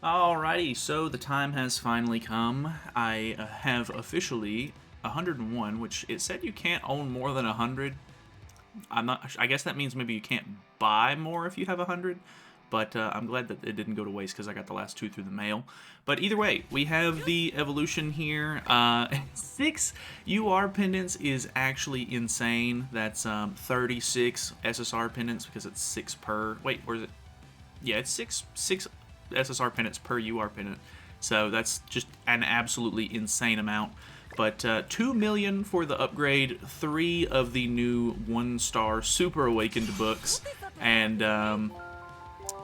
Alrighty, so the time has finally come. I have officially 101, which it said you can't own more than 100. I'm not. I guess that means maybe you can't buy more if you have 100. But I'm glad that it didn't go to waste because I got the last two through the mail. But either way, we have the evolution here. 6 UR pendants is actually insane. That's 36 SSR pendants because it's 6 per. Wait, or is it? Yeah, it's six SSR pendants per UR pendant. So that's just an absolutely insane amount. But 2 million for the upgrade, 3 of the new 1-star Super Awakened books, and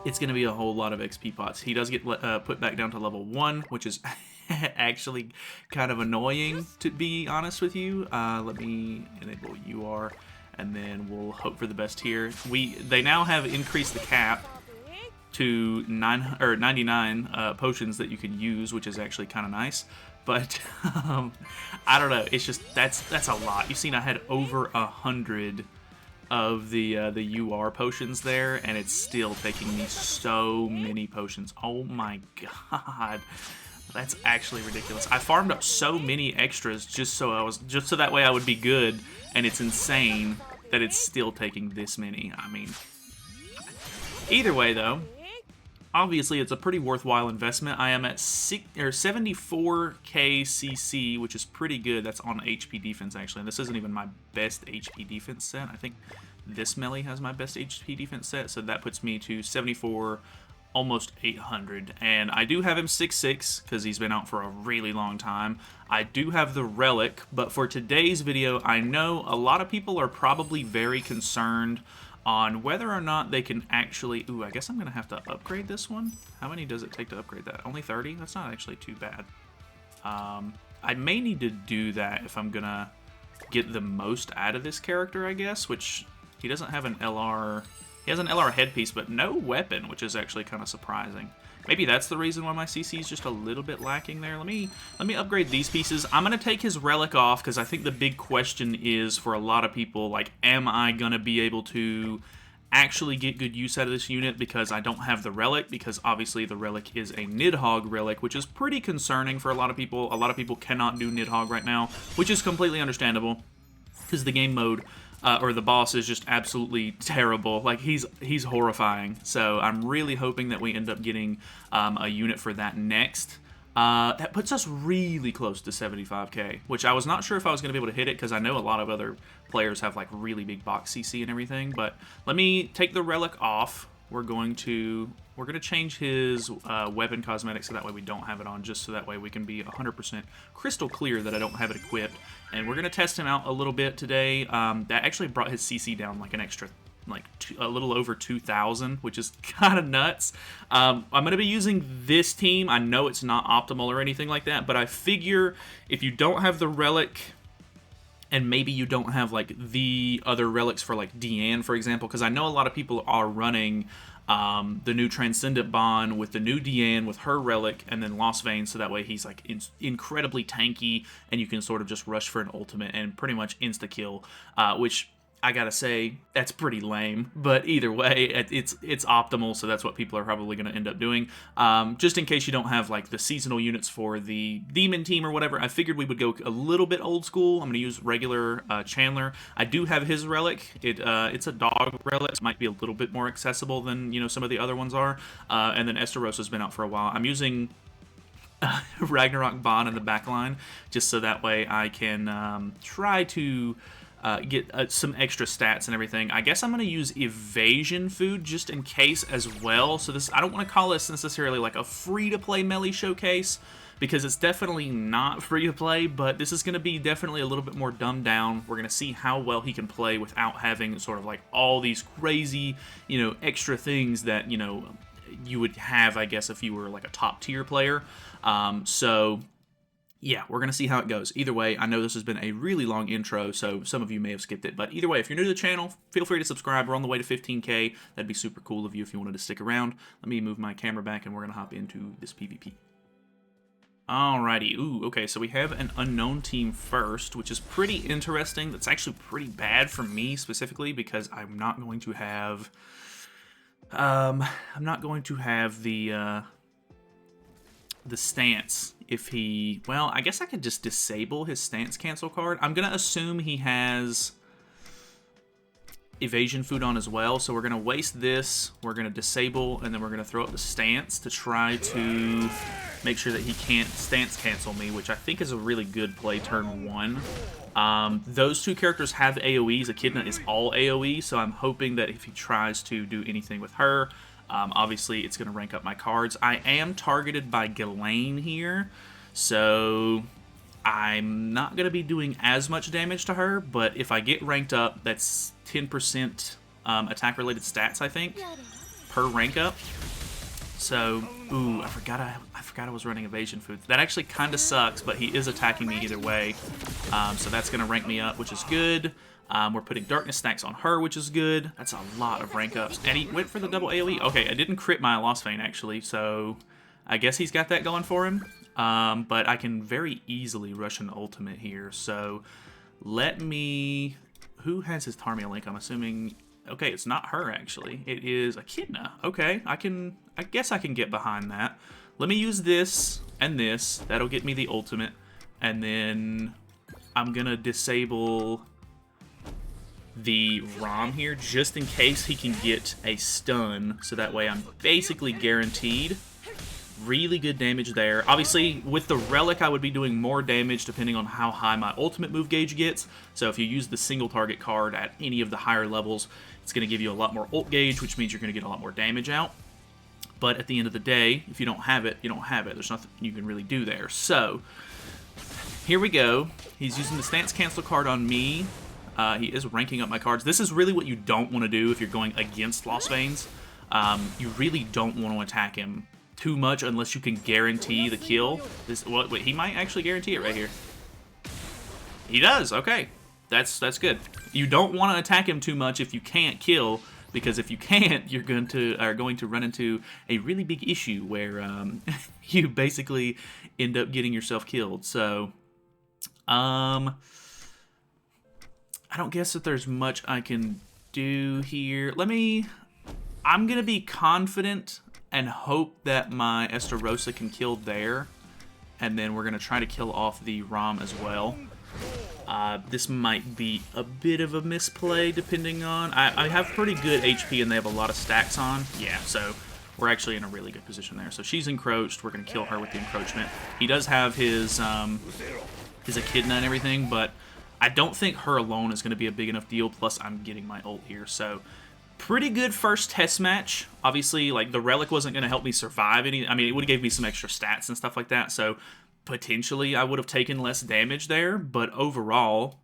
it's going to be a whole lot of XP pots. He does get put back down to level 1, which is actually kind of annoying, to be honest with you. Let me enable UR, and then we'll hope for the best here. They now have increased the cap to 99 potions that you can use, which is actually kind of nice. But I don't know. It's just that's a lot. You've seen I had over 100 of the UR potions there, and it's still taking me so many potions. Oh my god. That's actually ridiculous. I farmed up so many extras just so that way I would be good, and it's insane that it's still taking this many. I mean, either way though, obviously it's a pretty worthwhile investment. I am at 74k CC, which is pretty good. That's on HP defense actually, and this isn't even my best HP defense set. I think this melee has my best HP defense set, so that puts me to 74, almost 800. And I do have him 6'6", because he's been out for a really long time. I do have the Relic, but for today's video, I know a lot of people are probably very concerned on whether or not they can actually... Ooh, I guess I'm going to have to upgrade this one. How many does it take to upgrade that? Only 30? That's not actually too bad. I may need to do that if I'm going to get the most out of this character, I guess, which he doesn't have an LR... He has an LR headpiece, but no weapon, which is actually kind of surprising. Maybe that's the reason why my CC is just a little bit lacking there. Let me upgrade these pieces. I'm going to take his Relic off, because I think the big question is, for a lot of people, like, am I going to be able to actually get good use out of this unit because I don't have the Relic, because obviously the Relic is a Nidhogg Relic, which is pretty concerning for a lot of people. A lot of people cannot do Nidhogg right now, which is completely understandable, because the game mode... or the boss is just absolutely terrible. Like, he's horrifying. So I'm really hoping that we end up getting a unit for that next. That puts us really close to 75k, which I was not sure if I was going to be able to hit it, because I know a lot of other players have like really big box CC and everything. But let me take the Relic off. We're going to change his weapon cosmetics so that way we don't have it on, just so that way we can be 100% crystal clear that I don't have it equipped. And we're going to test him out a little bit today. That actually brought his CC down like an extra, a little over 2,000, which is kind of nuts. I'm going to be using this team. I know it's not optimal or anything like that, but I figure if you don't have the Relic... and maybe you don't have, like, the other relics for, like, Deanne, for example, because I know a lot of people are running the new Transcendent Bond with the new Deanne with her relic, and then Lostvayne, so that way he's, like, incredibly tanky, and you can sort of just rush for an ultimate and pretty much insta-kill, which... I gotta say, that's pretty lame, but either way, it's optimal, so that's what people are probably going to end up doing. Just in case you don't have, like, the seasonal units for the Demon team or whatever, I figured we would go a little bit old school. I'm going to use regular Chandler. I do have his relic. It's a dog relic. It might be a little bit more accessible than, you know, some of the other ones are. And then Esterosa's been out for a while. I'm using... Ragnarok Bond in the back line, just so that way I can try to... get some extra stats and everything. I guess I'm going to use Evasion Food just in case as well. So this, I don't want to call this necessarily like a free-to-play melee showcase, because it's definitely not free-to-play, but this is going to be definitely a little bit more dumbed down. We're going to see how well he can play without having sort of like all these crazy, you know, extra things that, you know, you would have, I guess, if you were like a top-tier player. So... yeah, we're going to see how it goes. Either way, I know this has been a really long intro, so some of you may have skipped it. But either way, if you're new to the channel, feel free to subscribe. We're on the way to 15k. That'd be super cool of you if you wanted to stick around. Let me move my camera back, and we're going to hop into this PvP. Alrighty. Ooh, okay, so we have an unknown team first, which is pretty interesting. That's actually pretty bad for me specifically, because I'm not going to have... the... the stance if he... Well, I guess I could just disable his stance cancel card. I'm going to assume he has evasion food on as well, so we're going to waste this, we're going to disable, and then we're going to throw up the stance to try to make sure that he can't stance cancel me, which I think is a really good play turn 1. Those two characters have AoEs. Echidna is all AoE, so I'm hoping that if he tries to do anything with her, obviously it's going to rank up my cards. I am targeted by Ghislaine here, so I'm not going to be doing as much damage to her, but if I get ranked up, that's 10% attack-related stats, I think, per rank up. So, ooh, I forgot I was running evasion food. That actually kind of sucks, but he is attacking me either way. So that's going to rank me up, which is good. We're putting darkness stacks on her, which is good. That's a lot of rank ups. And he went for the double AoE. Okay, I didn't crit my Lostvayne, actually, so I guess he's got that going for him. But I can very easily rush an ultimate here. So let me... Who has his Tarmia link? I'm assuming... Okay, it's not her, actually. It is Echidna. Okay, I guess I can get behind that. Let me use this and this. That'll get me the ultimate. And then I'm going to disable the ROM here just in case he can get a stun. So that way I'm basically guaranteed really good damage there. Obviously, with the Relic, I would be doing more damage depending on how high my ultimate move gauge gets. So if you use the single target card at any of the higher levels, it's going to give you a lot more ult gauge, which means you're going to get a lot more damage out. But at the end of the day, if you don't have it, you don't have it. There's nothing you can really do there. So here we go. He's using the stance cancel card on me. He is ranking up my cards. This is really what you don't want to do if you're going against Lostvayne's. You really don't want to attack him too much unless you can guarantee the kill. Wait, he might actually guarantee it right here. He does. Okay, that's good. You don't want to attack him too much if you can't kill, because if you can't, you're going to run into a really big issue where you basically end up getting yourself killed. So, I don't guess that there's much I can do here. I'm gonna be confident and hope that my Estarossa can kill there, and then we're going to try to kill off the ROM as well. This might be a bit of a misplay, depending on... I have pretty good HP, and they have a lot of stacks on. Yeah, so we're actually in a really good position there. So she's encroached. We're going to kill her with the encroachment. He does have his Echidna and everything, but I don't think her alone is going to be a big enough deal, plus I'm getting my ult here, so... Pretty good first test match. Obviously, like, the Relic wasn't going to help me survive any... I mean, it would have gave me some extra stats and stuff like that, so potentially I would have taken less damage there, but overall,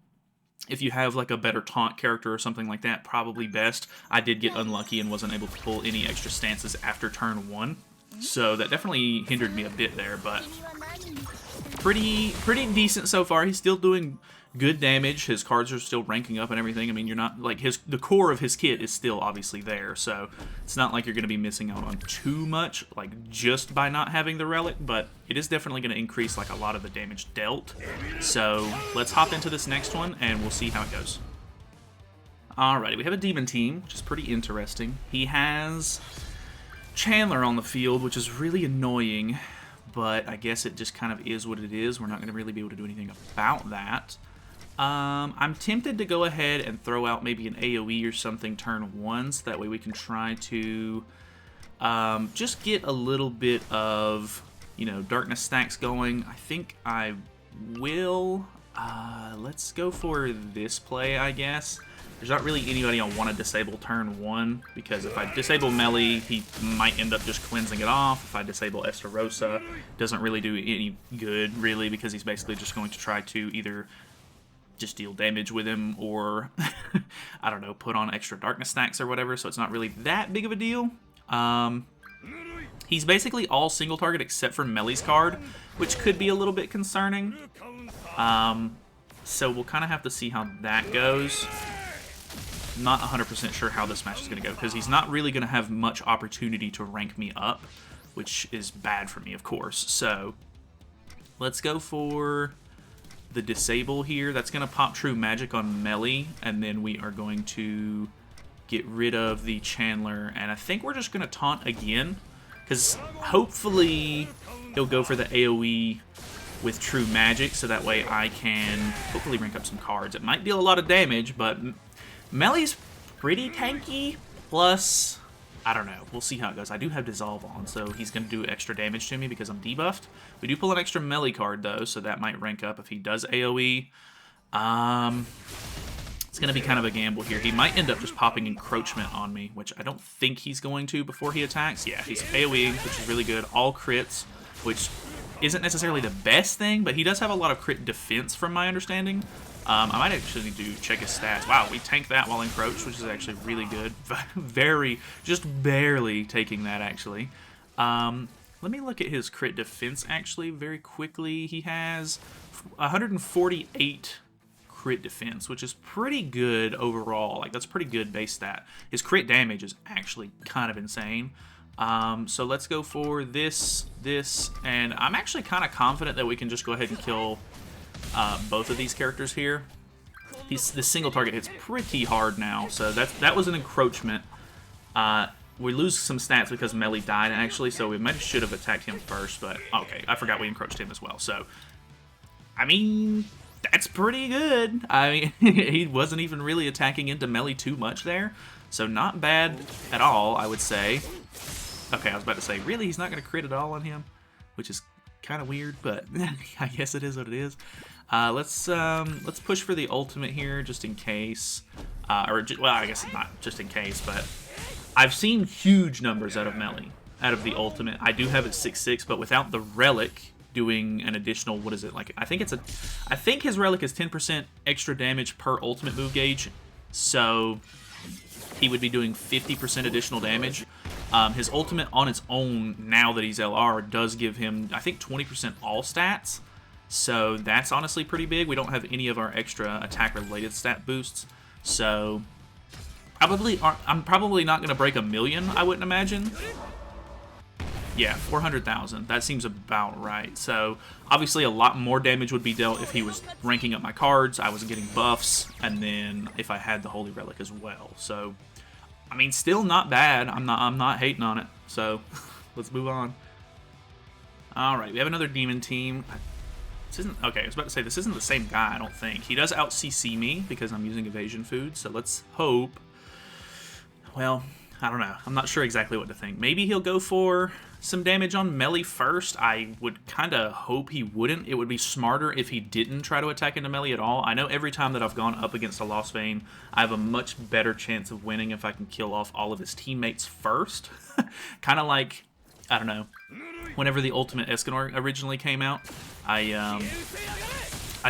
if you have, like, a better taunt character or something like that, probably best. I did get unlucky and wasn't able to pull any extra stances after turn 1, so that definitely hindered me a bit there, but pretty decent so far. He's still doing... good damage. His cards are still ranking up and everything. I mean, you're not, like, the core of his kit is still obviously there, so it's not like you're going to be missing out on too much, like, just by not having the Relic, but it is definitely going to increase, like, a lot of the damage dealt. So let's hop into this next one, and we'll see how it goes. Alrighty, we have a Demon team, which is pretty interesting. He has Chandler on the field, which is really annoying, but I guess it just kind of is what it is. We're not going to really be able to do anything about that. I'm tempted to go ahead and throw out maybe an AoE or something turn 1, so that way we can try to just get a little bit of, you know, darkness stacks going. I think I will. Let's go for this play, I guess. There's not really anybody I want to disable turn 1, because if I disable Melee, he might end up just cleansing it off. If I disable Estarossa, it doesn't really do any good, really, because he's basically just going to try to either just deal damage with him or, I don't know, put on extra darkness stacks or whatever, so it's not really that big of a deal. He's basically all single target except for Melee's card, which could be a little bit concerning. So we'll kind of have to see how that goes. Not 100% sure how this match is going to go, because he's not really going to have much opportunity to rank me up, which is bad for me, of course. So let's go for the disable here. That's going to pop True Magic on Melee, and then we are going to get rid of the Chandler, and I think we're just going to taunt again, because hopefully he'll go for the AoE with True Magic, so that way I can hopefully rank up some cards. It might deal a lot of damage, but Melee's pretty tanky, plus, I don't know. We'll see how it goes. I do have Dissolve on, so he's going to do extra damage to me because I'm debuffed. We do pull an extra Melee card, though, so that might rank up if he does AoE. It's going to be kind of a gamble here. He might end up just popping Encroachment on me, which I don't think he's going to before he attacks. Yeah, he's AoE, which is really good. All crits, which isn't necessarily the best thing, but he does have a lot of crit defense from my understanding. I might actually do check his stats. Wow, we tanked that while encroached, which is actually really good. Just barely taking that, actually. Let me look at his crit defense, actually, very quickly. He has 148 crit defense, which is pretty good overall. Like, that's pretty good base stat. His crit damage is actually kind of insane. So let's go for this, and I'm actually kind of confident that we can just go ahead and kill both of these characters here. The single target hits pretty hard now, so that was an encroachment. We lose some stats because Melee died, actually, so we should have attacked him first, but okay, I forgot we encroached him as well. So, I mean, that's pretty good. I mean, he wasn't even really attacking into Melee too much there, so not bad at all, I would say. Okay, I was about to say, really, he's not going to crit at all on him, which is kind of weird, but I guess it is what it is. Let's push for the ultimate here, just in case. Well, I guess not just in case, but I've seen huge numbers out of Melee, out of the ultimate. I do have it 6/6, but without the Relic doing an additional, what is it, like, I think his Relic is 10% extra damage per ultimate move gauge, so he would be doing 50% additional damage. His ultimate on its own, now that he's LR, does give him, I think, 20% all stats. So that's honestly pretty big. We don't have any of our extra attack-related stat boosts. So I'm probably not going to break 1 million, I wouldn't imagine. Yeah, 400,000. That seems about right. So obviously a lot more damage would be dealt if he was ranking up my cards, I was getting buffs, and then if I had the Holy Relic as well. So, I mean, still not bad. I'm not hating on it. So let's move on. All right, we have another demon team. This isn't, okay, I was about to say, this isn't the same guy, I don't think. He does out-CC me because I'm using evasion food, so let's hope. Well, I don't know. I'm not sure exactly what to think. Maybe he'll go for some damage on Melee first. I would kind of hope he wouldn't. It would be smarter if he didn't try to attack into Melee at all. I know every time that I've gone up against a Lostvayne, I have a much better chance of winning if I can kill off all of his teammates first. Kind of like, I don't know, whenever the Ultimate Escanor originally came out, I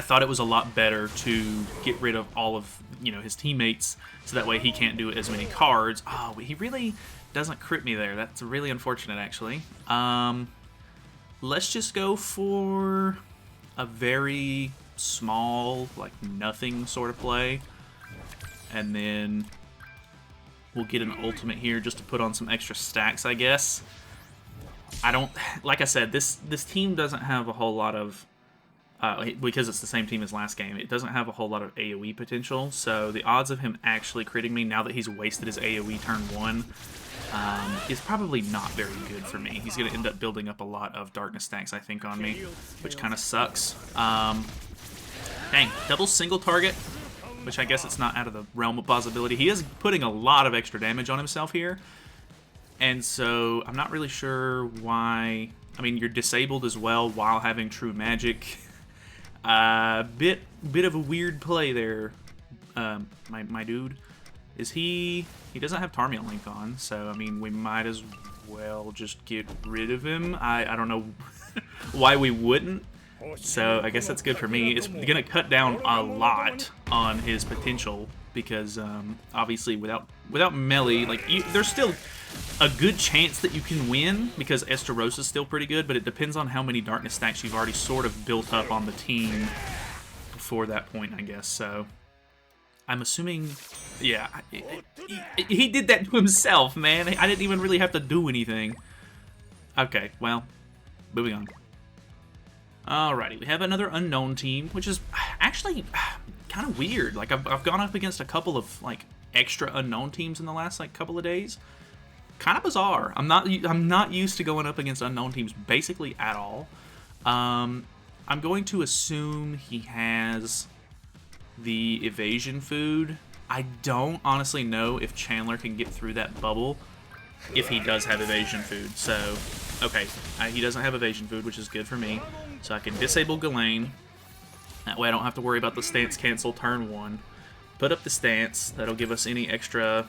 thought it was a lot better to get rid of all of, his teammates, so that way he can't do as many cards. Oh, he really doesn't crit me there. That's really unfortunate, actually. Let's just go for a very small, like, nothing sort of play. And then we'll get an ultimate here just to put on some extra stacks, I guess. Like I said, this team doesn't have a whole lot of, because it's the same team as last game, it doesn't have a whole lot of AoE potential, so the odds of him actually critting me now that he's wasted his AoE turn 1 is probably not very good for me. He's going to end up building up a lot of darkness stacks, I think, on me, which kind of sucks. Dang, double single target, which I guess it's not out of the realm of possibility. He is putting a lot of extra damage on himself here, and so I'm not really sure why. I mean, you're disabled as well while having true magic. Bit of a weird play there, my dude. He doesn't have Tarmiel Link on, so I mean, we might as well just get rid of him. I don't know why we wouldn't, so I guess that's good for me. It's gonna cut down a lot on his potential, because obviously without Melee, like, there's still a good chance that you can win, because Esteros is still pretty good, but it depends on how many darkness stacks you've already sort of built up on the team before that point, I guess. So I'm assuming, yeah, he did that to himself, man. I didn't even really have to do anything. Okay, well, moving on. Alrighty, we have another unknown team, which is actually kind of weird. Like, I've gone up against a couple of, like, extra unknown teams in the last, like, couple of days. kind of bizarre. I'm not used to going up against unknown teams basically at all. I'm going to assume he has the evasion food. I don't honestly know if Chandler can get through that bubble if he does have evasion food. So, okay, he doesn't have evasion food, which is good for me. So I can disable Ghislaine. That way I don't have to worry about the stance cancel turn 1. Put up the stance. That'll give us any extra...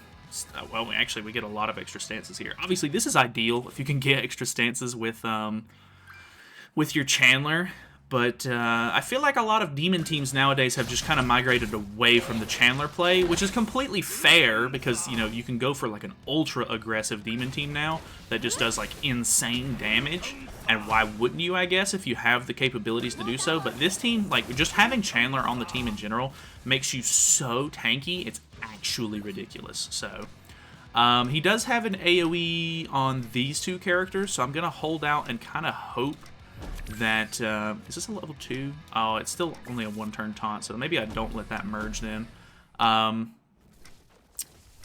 Well, actually, we get a lot of extra stances here. Obviously, this is ideal if you can get extra stances with your Chandler. But I feel like a lot of demon teams nowadays have just kind of migrated away from the Chandler play, which is completely fair because, you know, you can go for like an ultra aggressive demon team now that just does like insane damage. And why wouldn't you, I guess, if you have the capabilities to do so? But this team, like, just having Chandler on the team in general makes you so tanky, it's actually ridiculous. So, he does have an AoE on these two characters, so I'm going to hold out and kind of hope that, is this a level 2? Oh, it's still only a 1-turn taunt, so maybe I don't let that merge then.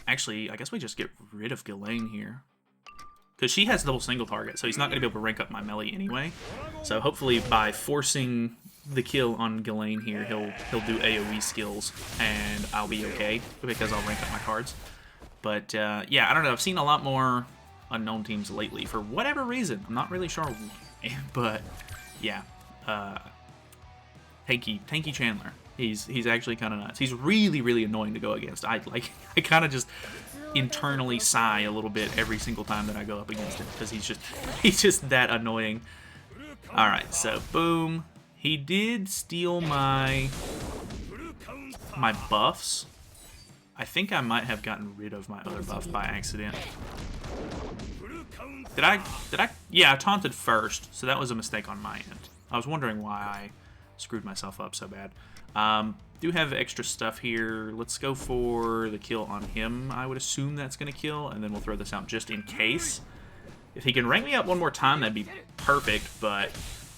Actually, I guess we just get rid of Ghislaine here. Because she has double single target, so he's not going to be able to rank up my melee anyway. So hopefully by forcing the kill on Ghislaine here, he'll do AoE skills, and I'll be okay, because I'll rank up my cards. But, yeah, I don't know, I've seen a lot more unknown teams lately, for whatever reason. I'm not really sure, but, yeah. Tanky Chandler. He's actually kind of nuts. He's really, really annoying to go against. I kind of just internally sigh a little bit every single time that I go up against him because he's just that annoying. All right, so boom. He did steal my buffs. I think I might have gotten rid of my other buff by accident. Did I? Yeah, I taunted first, so that was a mistake on my end. I was wondering why I screwed myself up so bad. Do have extra stuff here. Let's go for the kill on him. I would assume that's going to kill, and then we'll throw this out just in case. If he can rank me up one more time, that'd be perfect, but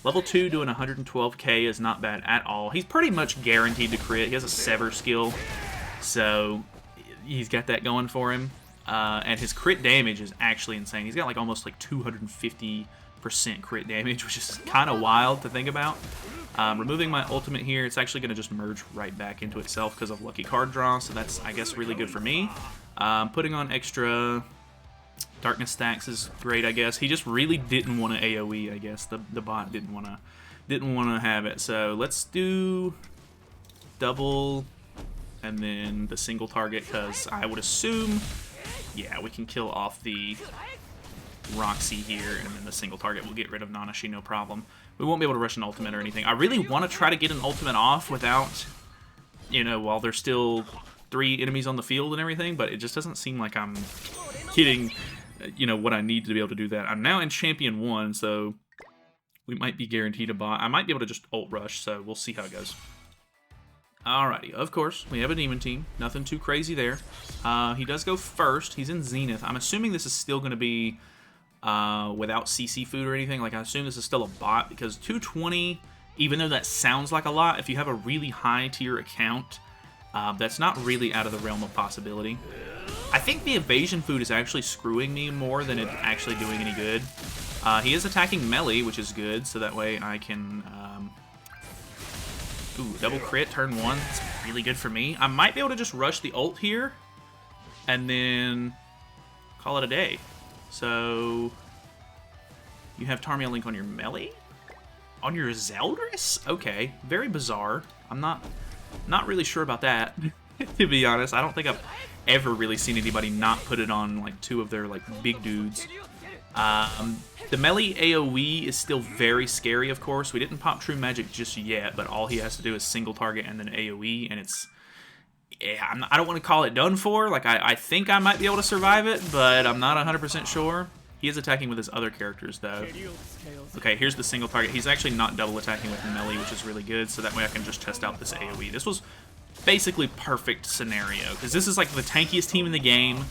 level 2 doing 112k is not bad at all. He's pretty much guaranteed to crit. He has a Sever skill, so he's got that going for him. And his crit damage is actually insane. He's got like almost like 250% crit damage, which is kind of wild to think about. Removing my ultimate here, it's actually going to just merge right back into itself because of lucky card draw, so that's, I guess, really good for me. Putting on extra darkness stacks is great, I guess. He just really didn't want to AoE, I guess. The bot didn't want to have it. So let's do double and then the single target because I would assume, yeah, we can kill off the Roxy here, and then the single target will get rid of Nanashi, no problem. We won't be able to rush an ultimate or anything. I really want to try to get an ultimate off without, you know, while there's still 3 enemies on the field and everything, but it just doesn't seem like I'm hitting, you know, what I need to be able to do that. I'm now in Champion 1, so we might be guaranteed a bot. I might be able to just ult rush, so we'll see how it goes. Alrighty, of course, we have a demon team. Nothing too crazy there. He does go first. He's in Zenith. I'm assuming this is still going to be without CC food or anything. Like, I assume this is still a bot because 220, even though that sounds like a lot, if you have a really high tier account, that's not really out of the realm of possibility. I think the evasion food is actually screwing me more than it actually doing any good. He is attacking melee, which is good, so that way I can... Ooh, double crit, turn 1. That's really good for me. I might be able to just rush the ult here and then call it a day. So, you have Tarmia Link on your melee? On your Zeldris? Okay, very bizarre. I'm not really sure about that, to be honest. I don't think I've ever really seen anybody not put it on, like, 2 of their, like, big dudes. The melee AoE is still very scary, of course. We didn't pop True Magic just yet, but all he has to do is single target and then AoE, and it's... Yeah, I don't want to call it done for. Like, I think I might be able to survive it, but I'm not 100% sure. He is attacking with his other characters, though. Okay, here's the single target. He's actually not double attacking with melee, which is really good, so that way I can just test out this AoE. This was basically perfect scenario, because this is, like, the tankiest team in the game.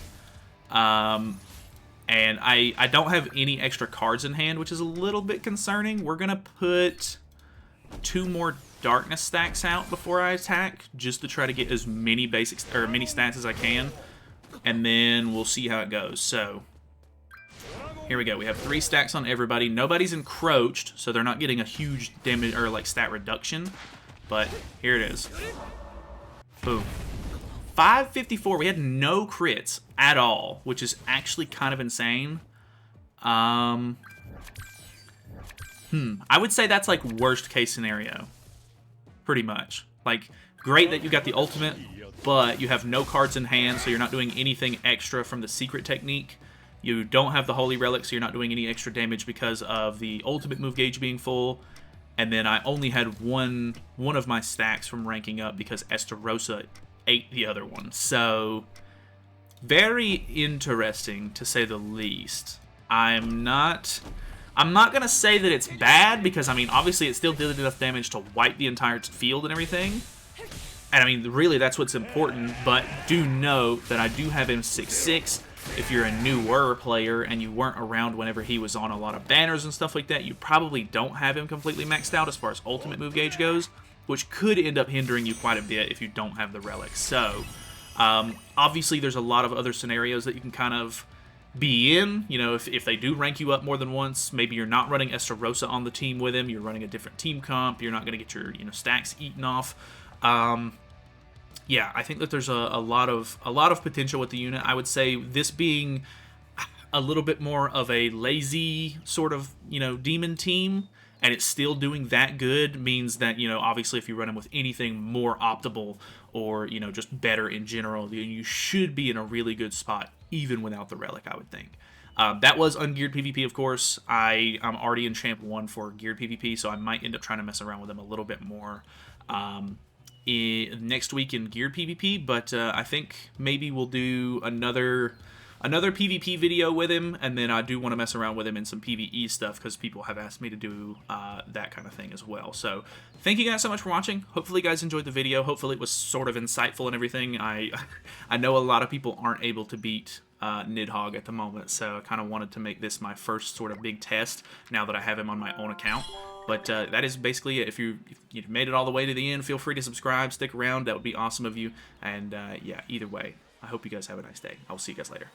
And I don't have any extra cards in hand, which is a little bit concerning. We're going to put 2 more darkness stacks out before I attack, just to try to get as many basics or many stats as I can, and then we'll see how it goes. So Here we go. We have 3 stacks on everybody. Nobody's encroached, so they're not getting a huge damage or like stat reduction. But here it is. Boom. 554. We had no crits at all, which is actually kind of insane. I would say that's like worst case scenario. Pretty much. Like, great that you got the ultimate, but you have no cards in hand, so you're not doing anything extra from the secret technique. You don't have the Holy Relic, so you're not doing any extra damage because of the ultimate move gauge being full. And then I only had one of my stacks from ranking up because Estarossa ate the other one. So, very interesting, to say the least. I'm not going to say that it's bad, because, I mean, obviously it still did enough damage to wipe the entire field and everything. And, I mean, really, that's what's important. But do note that I do have him 6'6". If you're a newer player and you weren't around whenever he was on a lot of banners and stuff like that, you probably don't have him completely maxed out as far as ultimate move gauge goes, which could end up hindering you quite a bit if you don't have the relic. So, obviously there's a lot of other scenarios that you can kind of be in. You know, if they do rank you up more than once, maybe you're not running Estarossa on the team with him, you're running a different team comp, you're not going to get your, stacks eaten off. Yeah, I think that there's a lot of potential with the unit. I would say this being a little bit more of a lazy sort of, demon team, and it's still doing that good, means that, obviously if you run him with anything more optimal or, just better in general, you should be in a really good spot, even without the relic, I would think. That was ungeared PvP, of course. I'm already in Champ 1 for geared PvP, so I might end up trying to mess around with him a little bit more next week in geared PvP, but I think maybe we'll do another PvP video with him, and then I do want to mess around with him in some PvE stuff, because people have asked me to do that kind of thing as well. So thank you guys so much for watching. Hopefully you guys enjoyed the video. Hopefully it was sort of insightful and everything. I know a lot of people aren't able to beat Nidhogg at the moment, so I kind of wanted to make this my first sort of big test now that I have him on my own account. But that is basically it. If you've made it all the way to the end, feel free to subscribe, stick around. That would be awesome of you. And yeah, either way, I hope you guys have a nice day. I will see you guys later.